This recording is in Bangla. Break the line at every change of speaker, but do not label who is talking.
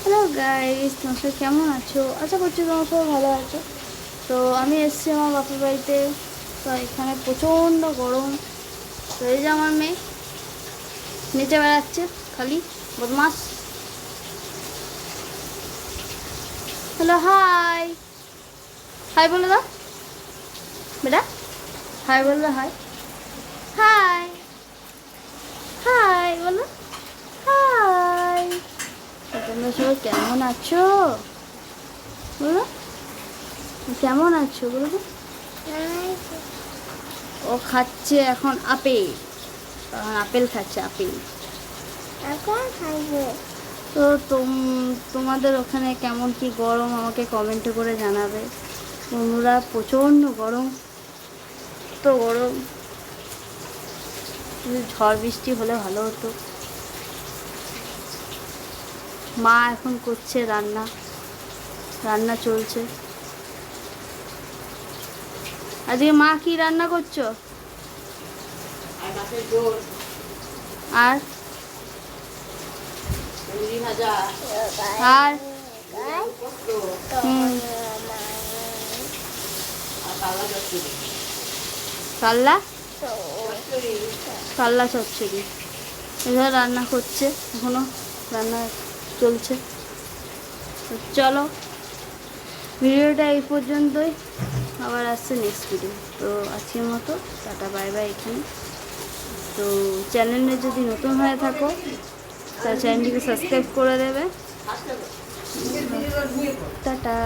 হ্যালো গাইস, তোমরা সবাই কেমন আছো? আশা করছি তোমরা সবাই ভালো আছো। তো আমি এসেছি আমার বাপের বাড়িতে। তো এখানে প্রচণ্ড গরম। তো এই যে আমার মেয়ে নিচে বেড়াচ্ছে খালি বদমাস। হ্যালো, হাই হাই বলে দাও বেটা, হাই বলে দাও, হাই হাই হাই বলো, হাই। তোমরা সবাই কেমন আছো বলো, কেমন আছো বলো তো? ও খাচ্ছে এখন আপেল, এখন আপেল খাচ্ছে, আপেল
এখন খাইবে।
তো তোমাদের ওখানে কেমন কি গরম আমাকে কমেন্টে করে জানাবে বন্ধুরা। প্রচণ্ড গরম, তো গরম, ঝড় বৃষ্টি হলে ভালো হতো। মা এখন করছে রান্না, রান্না চলছে। আজকে মা কি রান্না করছো? আর আর হুম, কাল্লা কাল্লা চচ্চড়ি এগুলো রান্না করছে, এখনো রান্না চলছে। তো চলো, ভিডিওটা এই পর্যন্তই, আবার আসছে নেক্সট ভিডিও। তো আজকের মতো টাটা, বাই বাই এখানে। তো চ্যানেলে যদি নতুন হয়ে থাকো তাহলে চ্যানেলটিকে সাবস্ক্রাইব করে দেবে। টাটা।